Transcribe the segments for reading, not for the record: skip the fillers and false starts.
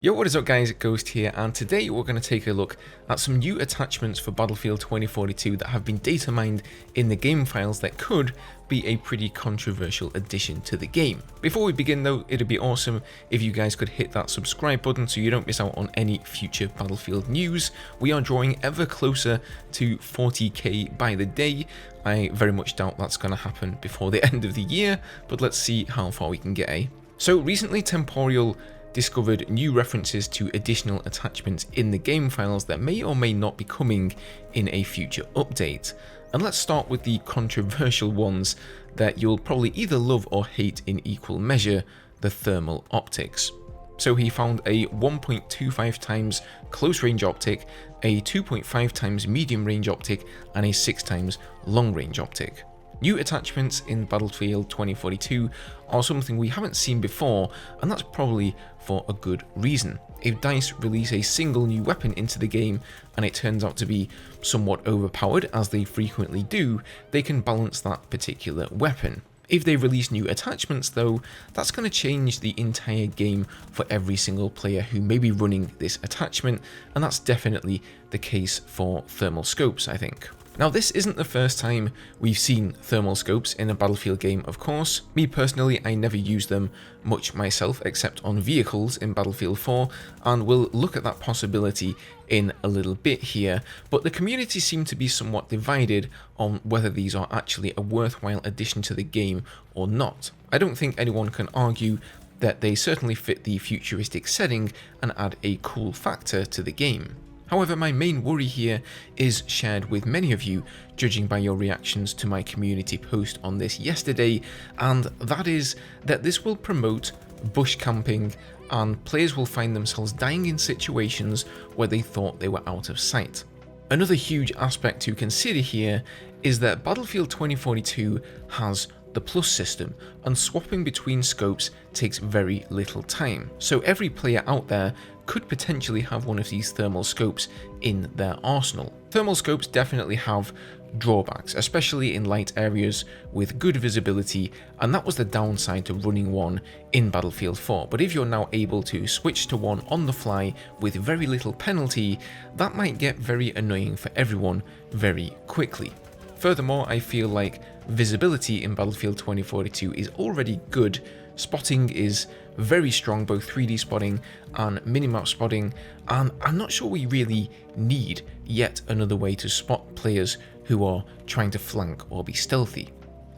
Yo, what is up guys, Ghost here, and today we're going to take a look at some new attachments for Battlefield 2042 that have been data mined in the game files that could be a pretty controversial addition to the game. Before we begin though, it'd be awesome if you guys could hit that subscribe button so you don't miss out on any future Battlefield news. We are drawing ever closer to 40k by the day. I very much doubt that's going to happen before the end of the year, but let's see how far we can get, eh? So recently Temporal discovered new references to additional attachments in the game files that may or may not be coming in a future update. And let's start with the controversial ones that you'll probably either love or hate in equal measure, the thermal optics. So he found a 1.25 times close range optic, a 2.5 times medium range optic, and a 6 times long range optic. New attachments in Battlefield 2042 are something we haven't seen before, and that's probably for a good reason. If DICE release a single new weapon into the game and it turns out to be somewhat overpowered, as they frequently do, they can balance that particular weapon. If they release new attachments though, that's going to change the entire game for every single player who may be running this attachment, and that's definitely the case for thermal scopes, I think. Now this isn't the first time we've seen thermal scopes in a Battlefield game, of course. Me personally, I never use them much myself except on vehicles in Battlefield 4, and we'll look at that possibility in a little bit here, but the community seemed to be somewhat divided on whether these are actually a worthwhile addition to the game or not. I don't think anyone can argue that they certainly fit the futuristic setting and add a cool factor to the game. However, my main worry here is shared with many of you, judging by your reactions to my community post on this yesterday, and that is that this will promote bush camping and players will find themselves dying in situations where they thought they were out of sight. Another huge aspect to consider here is that Battlefield 2042 has the plus system, and swapping between scopes takes very little time, so every player out there could potentially have one of these thermal scopes in their arsenal. Thermal scopes definitely have drawbacks, especially in light areas with good visibility, and that was the downside to running one in Battlefield 4, but if you're now able to switch to one on the fly with very little penalty, that might get very annoying for everyone very quickly. Furthermore, I feel like visibility in Battlefield 2042 is already good. Spotting is very strong, both 3D spotting and minimap spotting, and I'm not sure we really need yet another way to spot players who are trying to flank or be stealthy.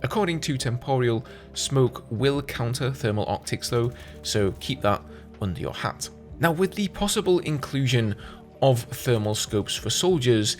According to Temporal, smoke will counter thermal optics though, so keep that under your hat. Now, with the possible inclusion of thermal scopes for soldiers,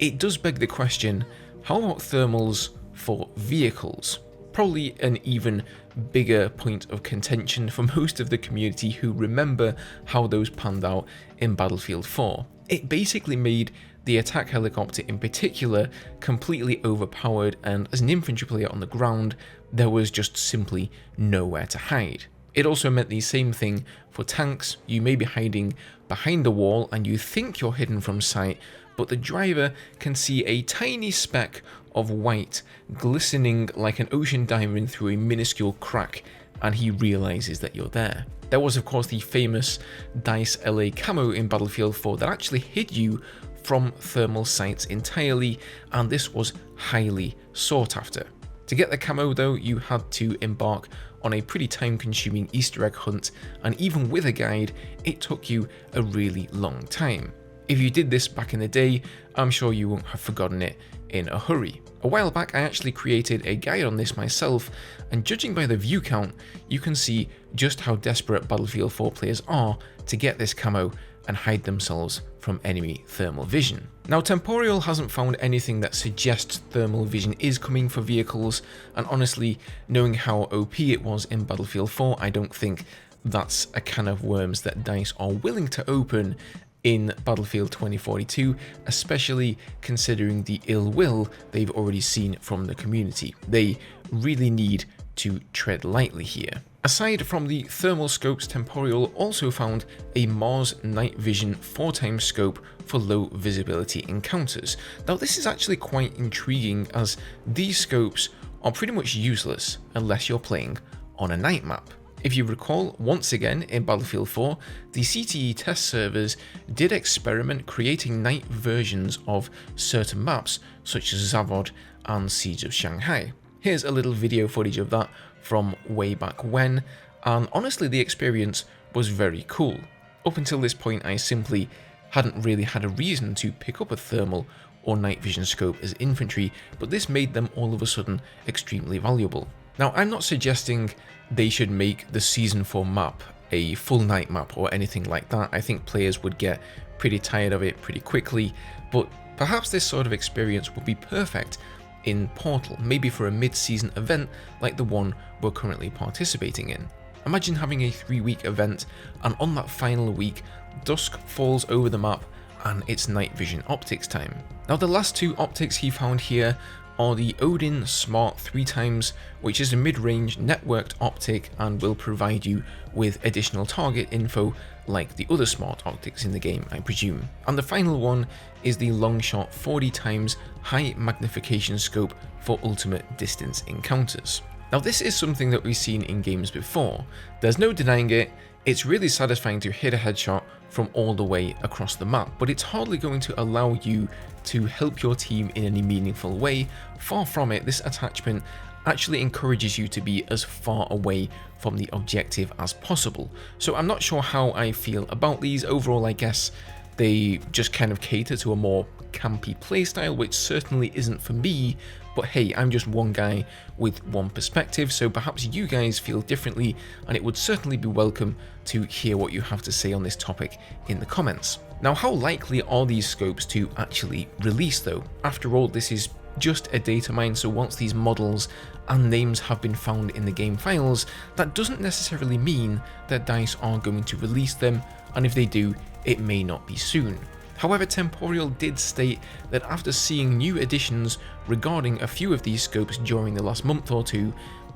it does beg the question, how about thermals for vehicles? Probably an even bigger point of contention for most of the community who remember how those panned out in Battlefield 4. It basically made the attack helicopter in particular completely overpowered, and as an infantry player on the ground, there was just simply nowhere to hide. It also meant the same thing for tanks. You may be hiding behind the wall and you think you're hidden from sight, but the driver can see a tiny speck of white glistening like an ocean diamond through a minuscule crack, and he realizes that you're there. There was of course the famous DICE LA camo in Battlefield 4 that actually hid you from thermal sights entirely, and this was highly sought after. To get the camo though, you had to embark on a pretty time-consuming Easter egg hunt, and even with a guide, it took you a really long time. If you did this back in the day, I'm sure you won't have forgotten it in a hurry. A while back I actually created a guide on this myself, and judging by the view count, you can see just how desperate Battlefield 4 players are to get this camo and hide themselves from enemy thermal vision. Now, Temporal hasn't found anything that suggests thermal vision is coming for vehicles, and honestly, knowing how OP it was in Battlefield 4, I don't think that's a can of worms that DICE are willing to open in Battlefield 2042, especially considering the ill will they've already seen from the community. They really need to tread lightly here. Aside from the thermal scopes, Temporal also found a Mars night vision 4x scope for low visibility encounters. Now this is actually quite intriguing, as these scopes are pretty much useless unless you're playing on a night map. If you recall, once again in Battlefield 4, the CTE test servers did experiment creating night versions of certain maps such as Zavod and Siege of Shanghai. Here's a little video footage of that from way back when, and honestly the experience was very cool. Up until this point I simply hadn't really had a reason to pick up a thermal or night vision scope as infantry, but this made them all of a sudden extremely valuable. Now, I'm not suggesting they should make the Season 4 map a full night map or anything like that. I think players would get pretty tired of it pretty quickly, but perhaps this sort of experience would be perfect in Portal, maybe for a mid-season event like the one we're currently participating in. Imagine having a 3-week event, and on that final week, dusk falls over the map and it's night vision optics time. Now, the last two optics he found here are the Odin Smart 3x, which is a mid-range networked optic and will provide you with additional target info like the other smart optics in the game, I presume. And the final one is the Longshot 40x high magnification scope for ultimate distance encounters. Now, this is something that we've seen in games before. There's no denying it. It's really satisfying to hit a headshot from all the way across the map, but it's hardly going to allow you to help your team in any meaningful way. Far from it, this attachment actually encourages you to be as far away from the objective as possible. So I'm not sure how I feel about these. Overall, I guess they just kind of cater to a more campy playstyle, which certainly isn't for me. But hey, I'm just one guy with one perspective, so perhaps you guys feel differently, and it would certainly be welcome to hear what you have to say on this topic in the comments. Now, how likely are these scopes to actually release though? After all, this is just a data mine, so once these models and names have been found in the game files, that doesn't necessarily mean that DICE are going to release them, and if they do, it may not be soon. However, Temporal did state that after seeing new additions regarding a few of these scopes during the last month or two,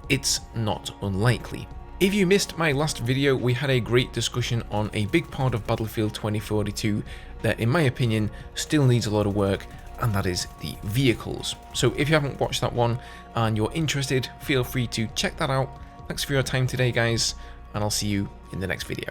it's not unlikely. If you missed my last video, we had a great discussion on a big part of Battlefield 2042 that, in my opinion, still needs a lot of work, and that is the vehicles. So if you haven't watched that one and you're interested, feel free to check that out. Thanks for your time today, guys, and I'll see you in the next video.